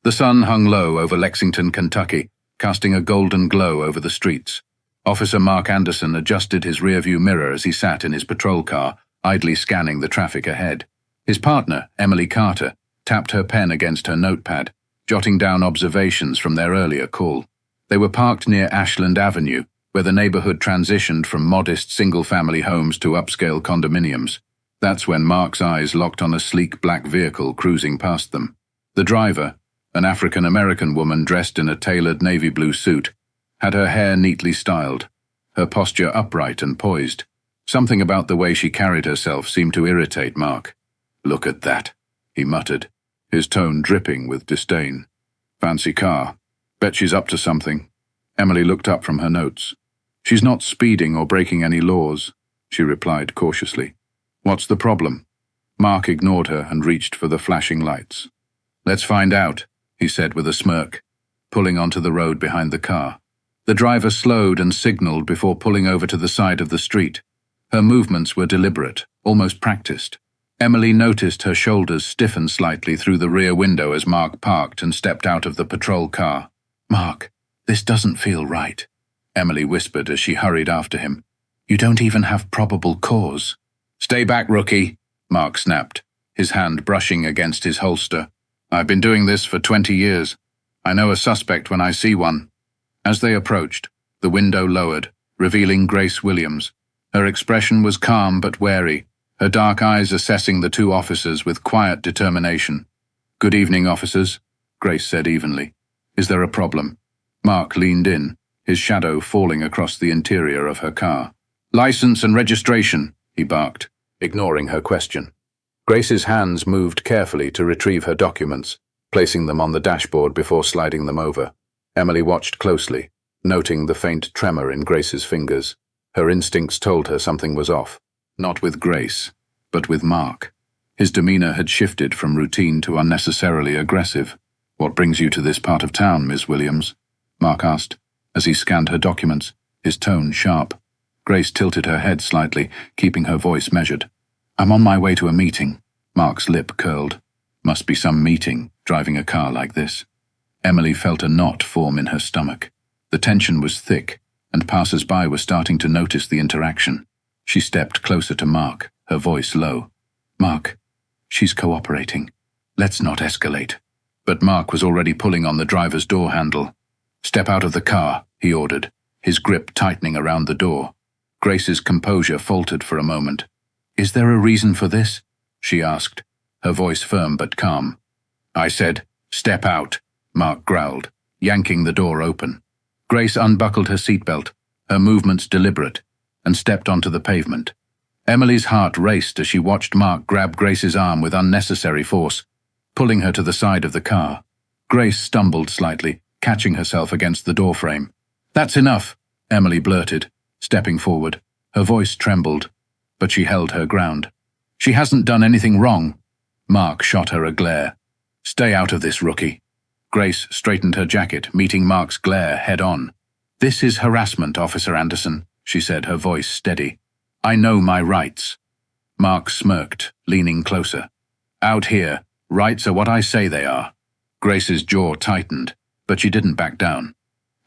The sun hung low over Lexington, Kentucky, casting a golden glow over the streets. Officer Mark Anderson adjusted his rearview mirror as he sat in his patrol car, idly scanning the traffic ahead. His partner, Emily Carter, tapped her pen against her notepad, jotting down observations from their earlier call. They were parked near Ashland Avenue, where the neighborhood transitioned from modest single-family homes to upscale condominiums. That's when Mark's eyes locked on a sleek black vehicle cruising past them. The driver, an African-American woman dressed in a tailored navy blue suit, had her hair neatly styled, her posture upright and poised. Something about the way she carried herself seemed to irritate Mark. "Look at that," he muttered, his tone dripping with disdain. "Fancy car. Bet she's up to something." Emily looked up from her notes. "She's not speeding or breaking any laws," she replied cautiously. "What's the problem?" Mark ignored her and reached for the flashing lights. "Let's find out," he said with a smirk, pulling onto the road behind the car. The driver slowed and signaled before pulling over to the side of the street. Her movements were deliberate, almost practiced. Emily noticed her shoulders stiffen slightly through the rear window as Mark parked and stepped out of the patrol car. "Mark, this doesn't feel right," Emily whispered as she hurried after him. "You don't even have probable cause." "Stay back, rookie," Mark snapped, his hand brushing against his holster. "I've been doing this for 20 years. I know a suspect when I see one." As they approached, the window lowered, revealing Grace Williams. Her expression was calm but wary, her dark eyes assessing the two officers with quiet determination. "Good evening, officers," Grace said evenly. "Is there a problem?" Mark leaned in, his shadow falling across the interior of her car. "License and registration," he barked, ignoring her question. Grace's hands moved carefully to retrieve her documents, placing them on the dashboard before sliding them over. Emily watched closely, noting the faint tremor in Grace's fingers. Her instincts told her something was off, not with Grace, but with Mark. His demeanor had shifted from routine to unnecessarily aggressive. "What brings you to this part of town, Miss Williams?" Mark asked, as he scanned her documents, his tone sharp. Grace tilted her head slightly, keeping her voice measured. "I'm on my way to a meeting." Mark's lip curled. Must be some meeting, driving a car like this. Emily felt a knot form in her stomach. The tension was thick, and passers-by were starting to notice the interaction. She stepped closer to Mark, her voice low. "Mark, she's cooperating. Let's not escalate." But Mark was already pulling on the driver's door handle. "Step out of the car," he ordered, his grip tightening around the door. Grace's composure faltered for a moment. "Is there a reason for this?" she asked, her voice firm but calm. "I said, step out," Mark growled, yanking the door open. Grace unbuckled her seatbelt, her movements deliberate, and stepped onto the pavement. Emily's heart raced as she watched Mark grab Grace's arm with unnecessary force, pulling her to the side of the car. Grace stumbled slightly, catching herself against the doorframe. "That's enough," Emily blurted, stepping forward. Her voice trembled, but she held her ground. "She hasn't done anything wrong." Mark shot her a glare. "Stay out of this, rookie." Grace straightened her jacket, meeting Mark's glare head-on. "This is harassment, Officer Anderson," she said, her voice steady. "I know my rights." Mark smirked, leaning closer. "Out here, rights are what I say they are." Grace's jaw tightened, but she didn't back down.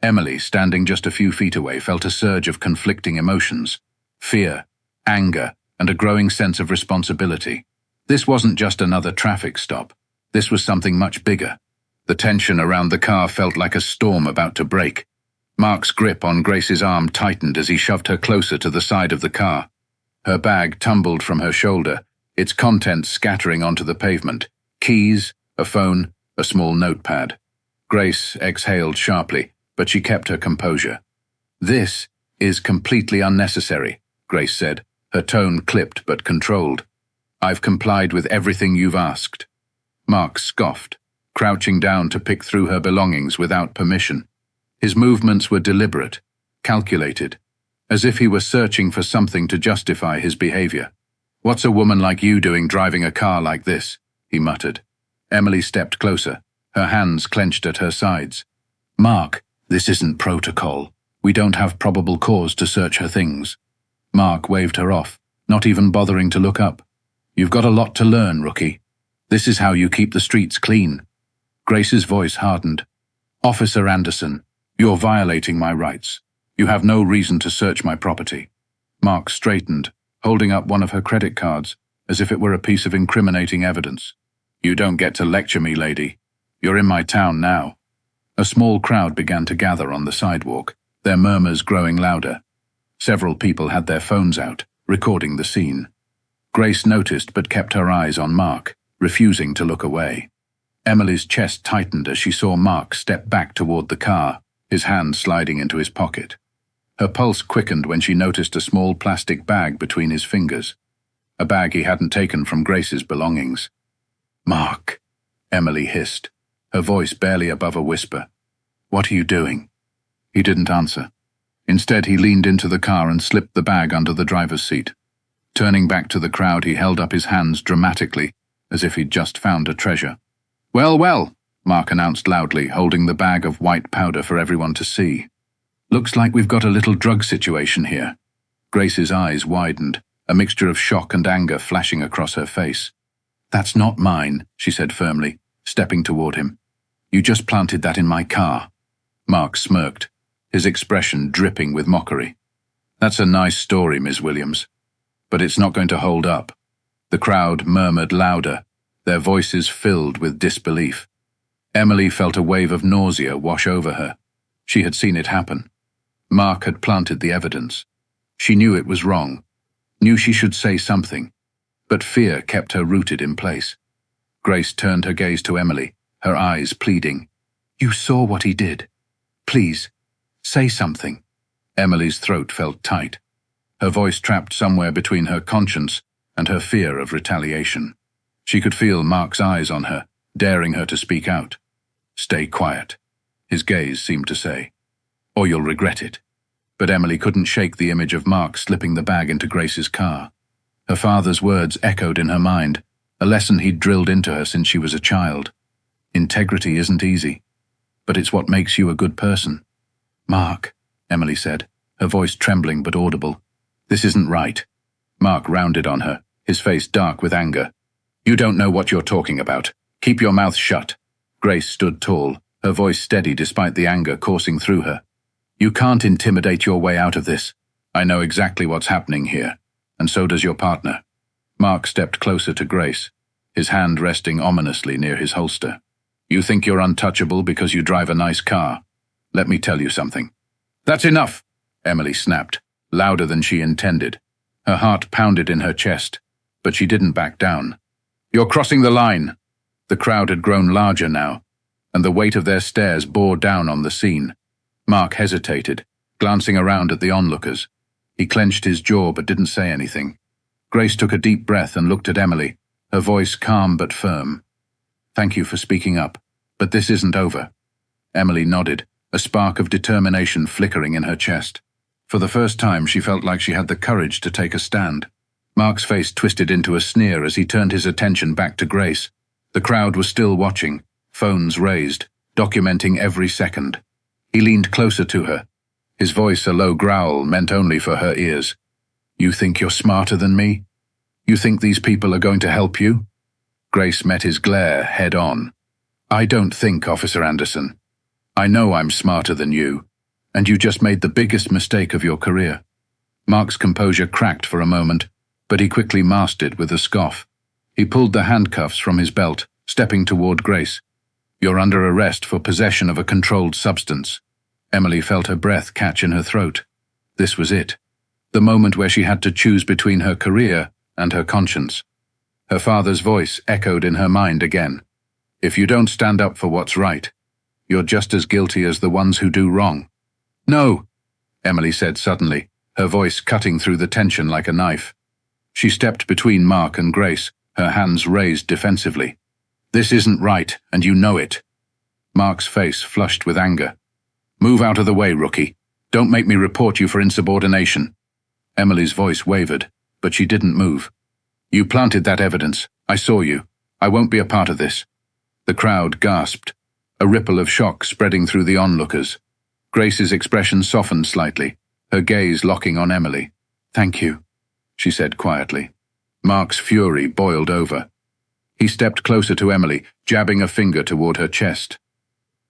Emily, standing just a few feet away, felt a surge of conflicting emotions. Fear, anger, and a growing sense of responsibility. This wasn't just another traffic stop. This was something much bigger. The tension around the car felt like a storm about to break. Mark's grip on Grace's arm tightened as he shoved her closer to the side of the car. Her bag tumbled from her shoulder, its contents scattering onto the pavement. Keys, a phone, a small notepad. Grace exhaled sharply, but she kept her composure. "This is completely unnecessary," Grace said, her tone clipped but controlled. "I've complied with everything you've asked." Mark scoffed, crouching down to pick through her belongings without permission. His movements were deliberate, calculated, as if he were searching for something to justify his behavior. "What's a woman like you doing driving a car like this?" he muttered. Emily stepped closer, her hands clenched at her sides. "Mark, this isn't protocol. We don't have probable cause to search her things." Mark waved her off, not even bothering to look up. "You've got a lot to learn, rookie. This is how you keep the streets clean." Grace's voice hardened. "Officer Anderson, you're violating my rights. You have no reason to search my property." Mark straightened, holding up one of her credit cards, as if it were a piece of incriminating evidence. "You don't get to lecture me, lady. You're in my town now." A small crowd began to gather on the sidewalk, their murmurs growing louder. Several people had their phones out, recording the scene. Grace noticed but kept her eyes on Mark, refusing to look away. Emily's chest tightened as she saw Mark step back toward the car, his hand sliding into his pocket. Her pulse quickened when she noticed a small plastic bag between his fingers, a bag he hadn't taken from Grace's belongings. "Mark," Emily hissed, her voice barely above a whisper. "What are you doing?" He didn't answer. Instead, he leaned into the car and slipped the bag under the driver's seat. Turning back to the crowd, he held up his hands dramatically, as if he'd just found a treasure. "Well, well," Mark announced loudly, holding the bag of white powder for everyone to see. "Looks like we've got a little drug situation here." Grace's eyes widened, a mixture of shock and anger flashing across her face. "That's not mine," she said firmly, stepping toward him. "You just planted that in my car." Mark smirked, his expression dripping with mockery. "That's a nice story, Ms. Williams, but it's not going to hold up." The crowd murmured louder, their voices filled with disbelief. Emily felt a wave of nausea wash over her. She had seen it happen. Mark had planted the evidence. She knew it was wrong, knew she should say something, but fear kept her rooted in place. Grace turned her gaze to Emily, her eyes pleading. "You saw what he did. Please, say something." Emily's throat felt tight, her voice trapped somewhere between her conscience and her fear of retaliation. She could feel Mark's eyes on her, daring her to speak out. "Stay quiet," his gaze seemed to say, "or you'll regret it." But Emily couldn't shake the image of Mark slipping the bag into Grace's car. Her father's words echoed in her mind, a lesson he'd drilled into her since she was a child. Integrity isn't easy, but it's what makes you a good person. "Mark," Emily said, her voice trembling but audible. "This isn't right." Mark rounded on her, his face dark with anger. "You don't know what you're talking about. Keep your mouth shut." Grace stood tall, her voice steady despite the anger coursing through her. "You can't intimidate your way out of this. I know exactly what's happening here, and so does your partner." Mark stepped closer to Grace, his hand resting ominously near his holster. "You think you're untouchable because you drive a nice car. Let me tell you something." "That's enough," Emily snapped, louder than she intended. Her heart pounded in her chest, but she didn't back down. "You're crossing the line." The crowd had grown larger now, and the weight of their stares bore down on the scene. Mark hesitated, glancing around at the onlookers. He clenched his jaw but didn't say anything. Grace took a deep breath and looked at Emily, her voice calm but firm. "Thank you for speaking up, but this isn't over." Emily nodded, a spark of determination flickering in her chest. For the first time, she felt like she had the courage to take a stand. Mark's face twisted into a sneer as he turned his attention back to Grace. The crowd was still watching, phones raised, documenting every second. He leaned closer to her, his voice a low growl meant only for her ears. "You think you're smarter than me? You think these people are going to help you?" Grace met his glare head on. "I don't think, Officer Anderson. I know I'm smarter than you, and you just made the biggest mistake of your career." Mark's composure cracked for a moment, but he quickly masked it with a scoff. He pulled the handcuffs from his belt, stepping toward Grace. "You're under arrest for possession of a controlled substance." Emily felt her breath catch in her throat. This was it, the moment where she had to choose between her career and her conscience. Her father's voice echoed in her mind again. "If you don't stand up for what's right, you're just as guilty as the ones who do wrong." "No," Emily said suddenly, her voice cutting through the tension like a knife. She stepped between Mark and Grace, her hands raised defensively. "This isn't right, and you know it." Mark's face flushed with anger. "Move out of the way, rookie. Don't make me report you for insubordination." Emily's voice wavered, but she didn't move. "You planted that evidence. I saw you. I won't be a part of this." The crowd gasped, a ripple of shock spreading through the onlookers. Grace's expression softened slightly, her gaze locking on Emily. "Thank you," she said quietly. Mark's fury boiled over. He stepped closer to Emily, jabbing a finger toward her chest.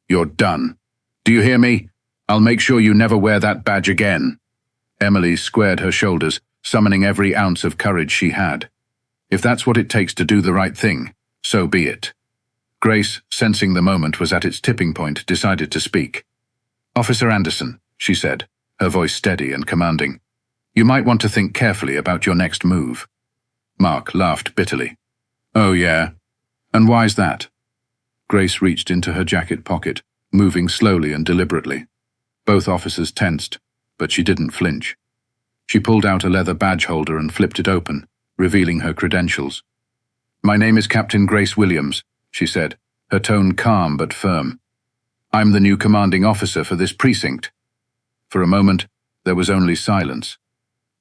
"You're done. Do you hear me? I'll make sure you never wear that badge again." Emily squared her shoulders, summoning every ounce of courage she had. If that's what it takes to do the right thing, so be it. Grace, sensing the moment was at its tipping point, decided to speak. "Officer Anderson," she said, her voice steady and commanding, "you might want to think carefully about your next move." Mark laughed bitterly. "Oh yeah? And why's that?" Grace reached into her jacket pocket, moving slowly and deliberately. Both officers tensed, but she didn't flinch. She pulled out a leather badge holder and flipped it open, revealing her credentials. "My name is Captain Grace Williams," she said, her tone calm but firm. "I'm the new commanding officer for this precinct." For a moment, there was only silence.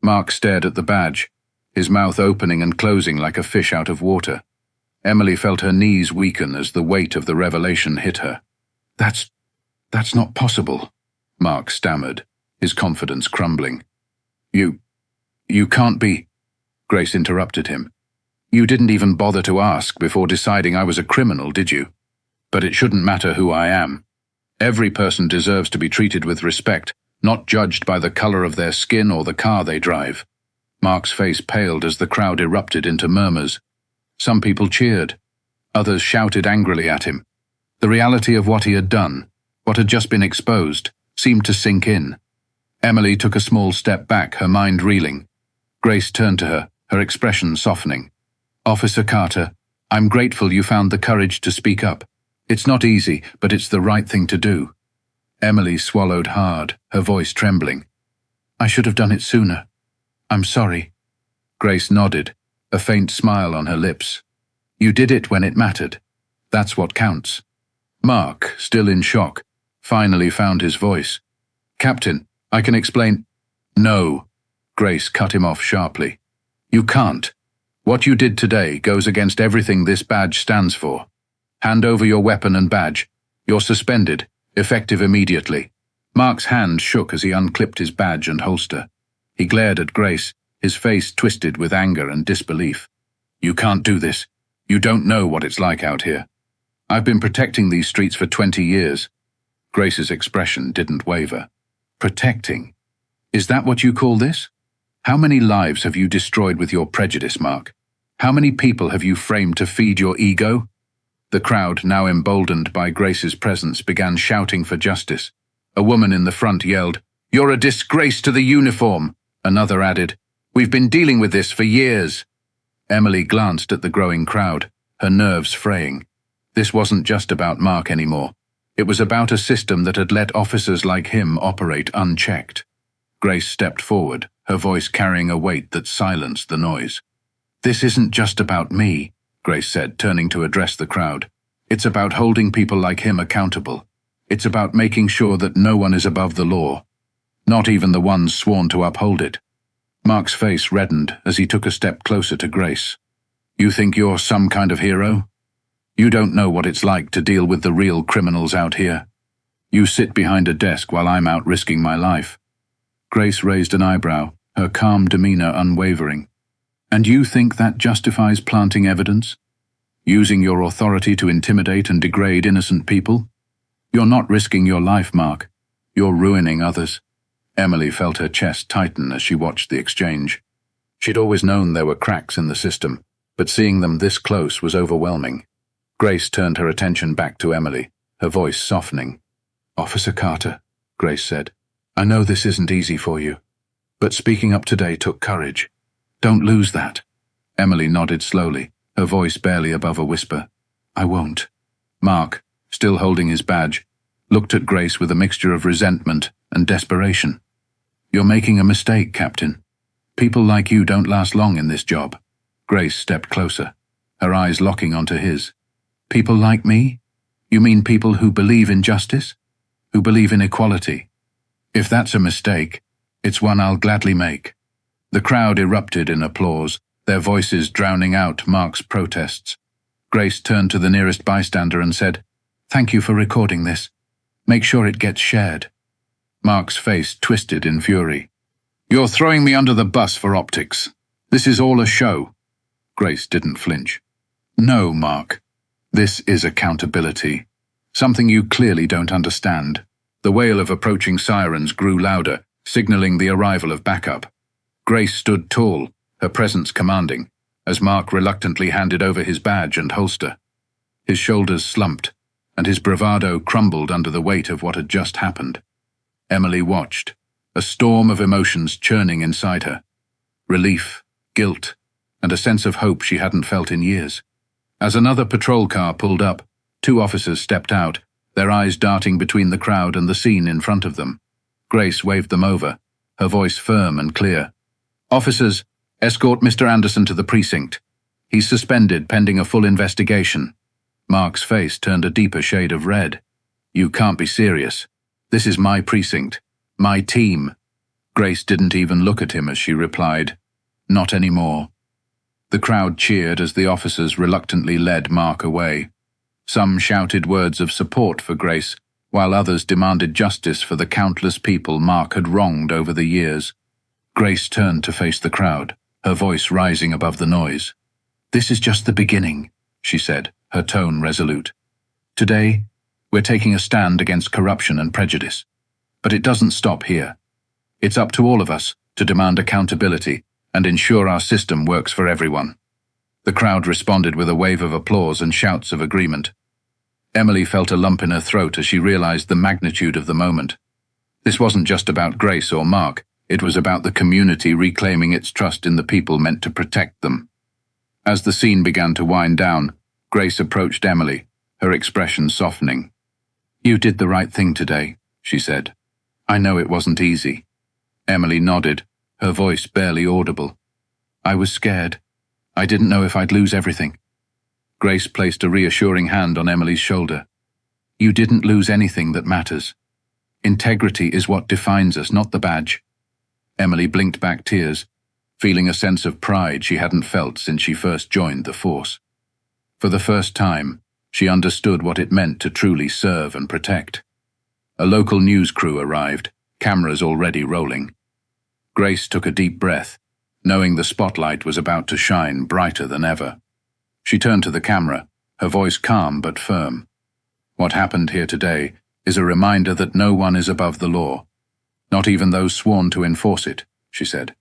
Mark stared at the badge, his mouth opening and closing like a fish out of water. Emily felt her knees weaken as the weight of the revelation hit her. That's not possible," Mark stammered, his confidence crumbling. You can't be," Grace interrupted him. "You didn't even bother to ask before deciding I was a criminal, did you? But it shouldn't matter who I am. Every person deserves to be treated with respect, not judged by the color of their skin or the car they drive." Mark's face paled as the crowd erupted into murmurs. Some people cheered. Others shouted angrily at him. The reality of what he had done, what had just been exposed, seemed to sink in. Emily took a small step back, her mind reeling. Grace turned to her, her expression softening. "Officer Carter, I'm grateful you found the courage to speak up. It's not easy, but it's the right thing to do." Emily swallowed hard, her voice trembling. "I should have done it sooner. I'm sorry." Grace nodded, a faint smile on her lips. "You did it when it mattered. That's what counts." Mark, still in shock, finally found his voice. "Captain, I can explain—" "No," Grace cut him off sharply. "You can't. What you did today goes against everything this badge stands for. Hand over your weapon and badge. You're suspended, effective immediately." Mark's hand shook as he unclipped his badge and holster. He glared at Grace, his face twisted with anger and disbelief. "You can't do this. You don't know what it's like out here. I've been protecting these streets for 20 years. Grace's expression didn't waver. "Protecting? Is that what you call this? How many lives have you destroyed with your prejudice, Mark? How many people have you framed to feed your ego?" The crowd, now emboldened by Grace's presence, began shouting for justice. A woman in the front yelled, "You're a disgrace to the uniform!" Another added, "We've been dealing with this for years." Emily glanced at the growing crowd, her nerves fraying. This wasn't just about Mark anymore. It was about a system that had let officers like him operate unchecked. Grace stepped forward, her voice carrying a weight that silenced the noise. "This isn't just about me," Grace said, turning to address the crowd. "It's about holding people like him accountable. It's about making sure that no one is above the law, not even the ones sworn to uphold it." Mark's face reddened as he took a step closer to Grace. "You think you're some kind of hero? You don't know what it's like to deal with the real criminals out here. You sit behind a desk while I'm out risking my life." Grace raised an eyebrow, her calm demeanor unwavering. "And you think that justifies planting evidence? Using your authority to intimidate and degrade innocent people? You're not risking your life, Mark. You're ruining others." Emily felt her chest tighten as she watched the exchange. She'd always known there were cracks in the system, but seeing them this close was overwhelming. Grace turned her attention back to Emily, her voice softening. "Officer Carter," Grace said, "I know this isn't easy for you, but speaking up today took courage. Don't lose that." Emily nodded slowly, her voice barely above a whisper. "I won't." Mark, still holding his badge, looked at Grace with a mixture of resentment and desperation. "You're making a mistake, Captain. People like you don't last long in this job." Grace stepped closer, her eyes locking onto his. "People like me? You mean people who believe in justice? Who believe in equality? If that's a mistake, it's one I'll gladly make." The crowd erupted in applause, their voices drowning out Mark's protests. Grace turned to the nearest bystander and said, "Thank you for recording this. Make sure it gets shared." Mark's face twisted in fury. "You're throwing me under the bus for optics. This is all a show." Grace didn't flinch. No, Mark. This is accountability. Something you clearly don't understand. The wail of approaching sirens grew louder, signaling the arrival of backup. Grace stood tall, her presence commanding, as Mark reluctantly handed over his badge and holster. His shoulders slumped, and his bravado crumbled under the weight of what had just happened. Emily watched, a storm of emotions churning inside her. Relief, guilt, and a sense of hope she hadn't felt in years. As another patrol car pulled up, two officers stepped out, their eyes darting between the crowd and the scene in front of them. Grace waved them over, her voice firm and clear. "Officers, escort Mr. Anderson to the precinct. He's suspended pending a full investigation." Mark's face turned a deeper shade of red. "You can't be serious. This is my precinct. My team." Grace didn't even look at him as she replied, "Not anymore." The crowd cheered as the officers reluctantly led Mark away. Some shouted words of support for Grace, while others demanded justice for the countless people Mark had wronged over the years. Grace turned to face the crowd, her voice rising above the noise. "This is just the beginning," she said, her tone resolute. "Today, we're taking a stand against corruption and prejudice. But it doesn't stop here. It's up to all of us to demand accountability and ensure our system works for everyone." The crowd responded with a wave of applause and shouts of agreement. Emily felt a lump in her throat as she realized the magnitude of the moment. This wasn't just about Grace or Mark, it was about the community reclaiming its trust in the people meant to protect them. As the scene began to wind down, Grace approached Emily, her expression softening. "You did the right thing today," she said. "I know it wasn't easy." Emily nodded, her voice barely audible. "I was scared. I didn't know if I'd lose everything." Grace placed a reassuring hand on Emily's shoulder. "You didn't lose anything that matters. Integrity is what defines us, not the badge." Emily blinked back tears, feeling a sense of pride she hadn't felt since she first joined the force. For the first time, she understood what it meant to truly serve and protect. A local news crew arrived, cameras already rolling. Grace took a deep breath, knowing the spotlight was about to shine brighter than ever. She turned to the camera, her voice calm but firm. "What happened here today is a reminder that no one is above the law, not even those sworn to enforce it," she said.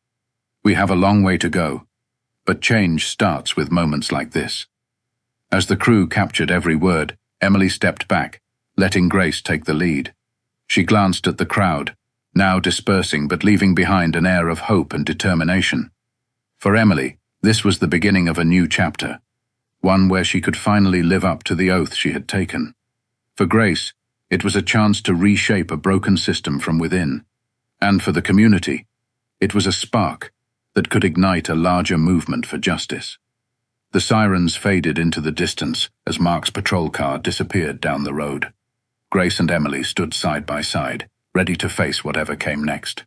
"We have a long way to go, but change starts with moments like this." As the crew captured every word, Emily stepped back, letting Grace take the lead. She glanced at the crowd, now dispersing but leaving behind an air of hope and determination. For Emily, this was the beginning of a new chapter, one where she could finally live up to the oath she had taken. For Grace, it was a chance to reshape a broken system from within. And for the community, it was a spark that could ignite a larger movement for justice. The sirens faded into the distance as Mark's patrol car disappeared down the road. Grace and Emily stood side by side, ready to face whatever came next.